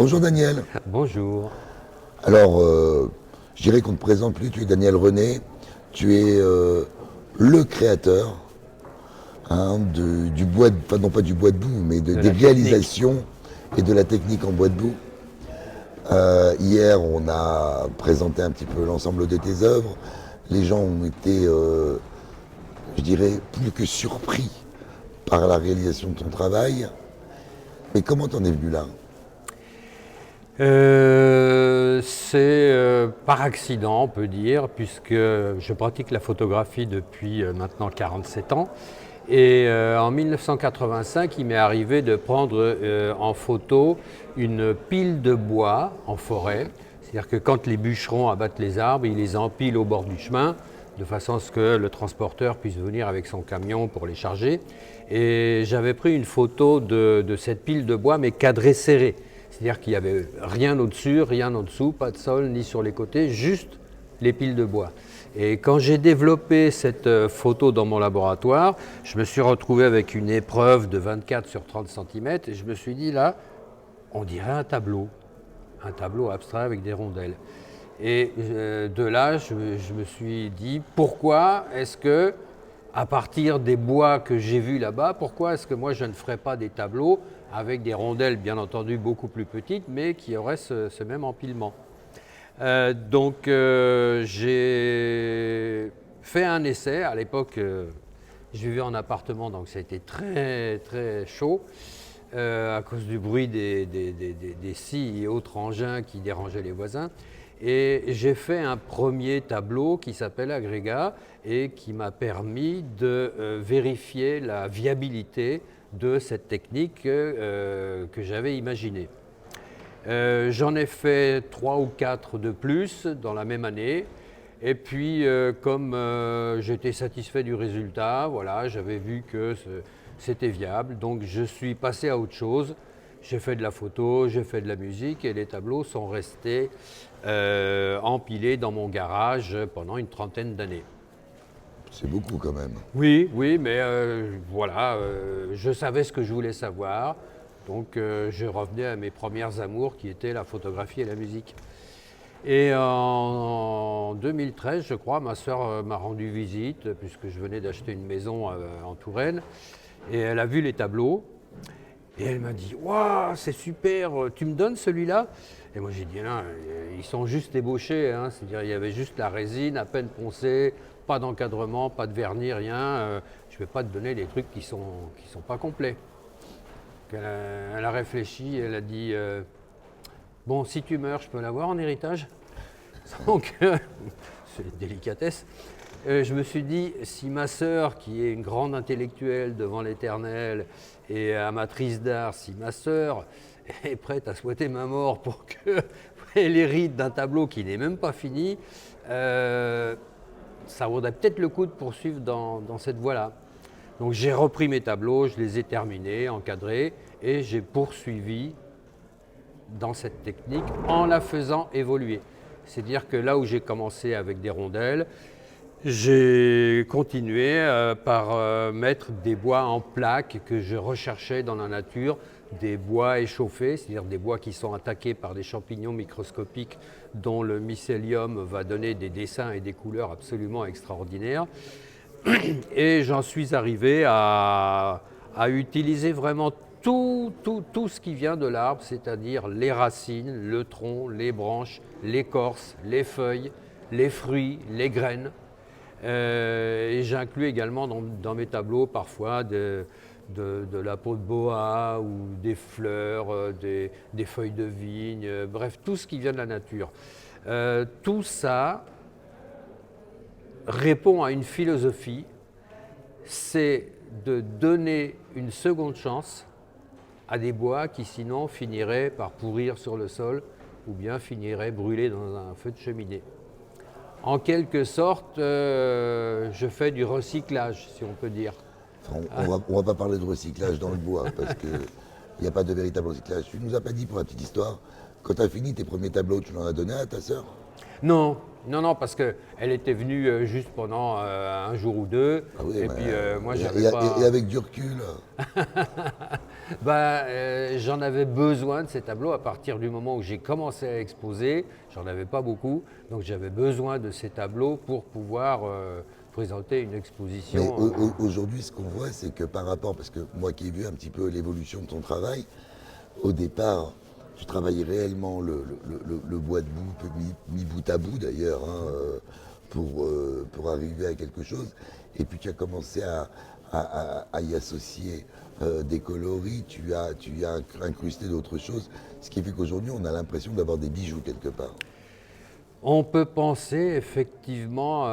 Bonjour Daniel. Bonjour. Alors, je dirais qu'on ne te présente plus, tu es Daniel René, tu es le créateur du bois, enfin non pas du bois de boue, mais De des la technique. réalisations et de la technique en bois de boue. Hier, on a présenté un petit peu l'ensemble de tes œuvres. Les gens ont été, je dirais, plus que surpris par la réalisation de ton travail. Mais comment t'en es venu là? C'est par accident, on peut dire, puisque je pratique la photographie depuis maintenant 47 ans. Et en 1985, il m'est arrivé de prendre en photo une pile de bois en forêt. C'est-à-dire que quand les bûcherons abattent les arbres, ils les empilent au bord du chemin, de façon à ce que le transporteur puisse venir avec son camion pour les charger. Et j'avais pris une photo de cette pile de bois, mais cadrée serrée. C'est-à-dire qu'il n'y avait rien au-dessus, rien en dessous, pas de sol ni sur les côtés, juste les piles de bois. Et quand j'ai développé cette photo dans mon laboratoire, je me suis retrouvé avec une épreuve de 24 sur 30 cm et je me suis dit là, on dirait un tableau abstrait avec des rondelles. Et de là, je me suis dit, pourquoi est-ce que, à partir des bois que j'ai vus là-bas, pourquoi est-ce que moi je ne ferais pas des tableaux avec des rondelles, bien entendu, beaucoup plus petites, mais qui auraient ce même empilement. J'ai fait un essai. À l'époque, je vivais en appartement, donc ça a été très, très chaud. À cause du bruit des scies et autres engins qui dérangeaient les voisins. Et j'ai fait un premier tableau qui s'appelle Agrégat et qui m'a permis de vérifier la viabilité de cette technique que j'avais imaginée. J'en ai fait 3 ou 4 de plus dans la même année. Et puis, comme j'étais satisfait du résultat, voilà, j'avais vu que c'était viable. Donc, je suis passé à autre chose. J'ai fait de la photo, j'ai fait de la musique et les tableaux sont restés empilés dans mon garage pendant une trentaine d'années. C'est beaucoup quand même. Oui, oui, mais voilà, je savais ce que je voulais savoir. Donc, je revenais à mes premières amours qui étaient la photographie et la musique. Et en 2013, je crois, ma sœur m'a rendu visite, puisque je venais d'acheter une maison en Touraine, et elle a vu les tableaux, et elle m'a dit « Waouh, c'est super, tu me donnes celui-là ?» Et moi j'ai dit « Non, ils sont juste ébauchés, hein. C'est-à-dire il y avait juste la résine, à peine poncée, pas d'encadrement, pas de vernis, rien. Je ne vais pas te donner des trucs qui sont pas complets. » Elle a réfléchi, elle a dit bon, si tu meurs, je peux l'avoir en héritage. Donc, c'est une délicatesse. Je me suis dit, si ma sœur, qui est une grande intellectuelle devant l'éternel et amatrice d'art, si ma sœur est prête à souhaiter ma mort pour qu'elle hérite d'un tableau qui n'est même pas fini, ça vaudrait peut-être le coup de poursuivre dans cette voie-là. Donc j'ai repris mes tableaux, je les ai terminés, encadrés, et j'ai poursuivi dans cette technique en la faisant évoluer. C'est-à-dire que là où j'ai commencé avec des rondelles, j'ai continué par mettre des bois en plaques que je recherchais dans la nature, des bois échauffés, c'est-à-dire des bois qui sont attaqués par des champignons microscopiques dont le mycélium va donner des dessins et des couleurs absolument extraordinaires. Et j'en suis arrivé à utiliser vraiment tout ce qui vient de l'arbre, c'est-à-dire les racines, le tronc, les branches, l'écorce, les feuilles, les fruits, les graines. Et j'inclus également dans mes tableaux parfois de la peau de boa ou des fleurs, des feuilles de vigne, bref, tout ce qui vient de la nature. Tout ça répond à une philosophie, c'est de donner une seconde chance à des bois qui sinon finiraient par pourrir sur le sol ou bien finiraient brûlés dans un feu de cheminée. En quelque sorte, je fais du recyclage, si on peut dire. Enfin, on va pas parler de recyclage dans le bois parce qu'il n'y a pas de véritable recyclage. Tu nous as pas dit pour la petite histoire, quand tu as fini tes premiers tableaux, tu l'en as donné à ta sœur? Non, non, parce qu'elle était venue juste pendant un jour ou deux. Ah oui, Et mais, puis moi, j'avais pas. et avec du recul. J'en avais besoin de ces tableaux à partir du moment où j'ai commencé à exposer. J'en avais pas beaucoup, donc j'avais besoin de ces tableaux pour pouvoir présenter une Mais exposition. aujourd'hui, ce qu'on voit, c'est que par rapport, parce que moi qui ai vu un petit peu l'évolution de ton travail, au départ, tu travaillais réellement le bois de bout, mis bout à bout d'ailleurs, hein, pour arriver à quelque chose. Et puis tu as commencé à y associer des coloris, tu as incrusté d'autres choses, ce qui fait qu'aujourd'hui on a l'impression d'avoir des bijoux quelque part. On peut penser effectivement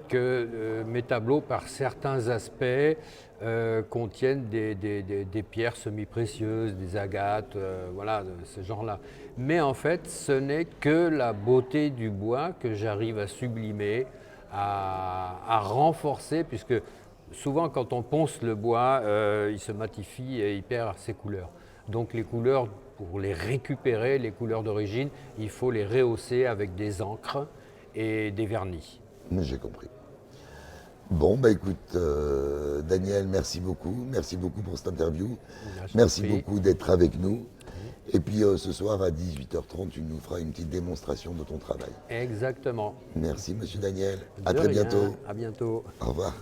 que mes tableaux, par certains aspects, contiennent des pierres semi-précieuses, des agates, voilà, de ce genre-là. Mais en fait, ce n'est que la beauté du bois que j'arrive à sublimer, à renforcer, puisque souvent quand on ponce le bois, il se matifie et il perd ses couleurs. Donc les couleurs, pour les récupérer, les couleurs d'origine, il faut les rehausser avec des encres et des vernis. Mais j'ai compris. Bon, bah écoute, Daniel, merci beaucoup pour cette interview. Là, je t'en Merci prie. beaucoup d'être avec nous. Et puis ce soir à 18h30, tu nous feras une petite démonstration de ton travail. Exactement. Merci, monsieur Daniel. À De très rien. bientôt. À bientôt. Au revoir.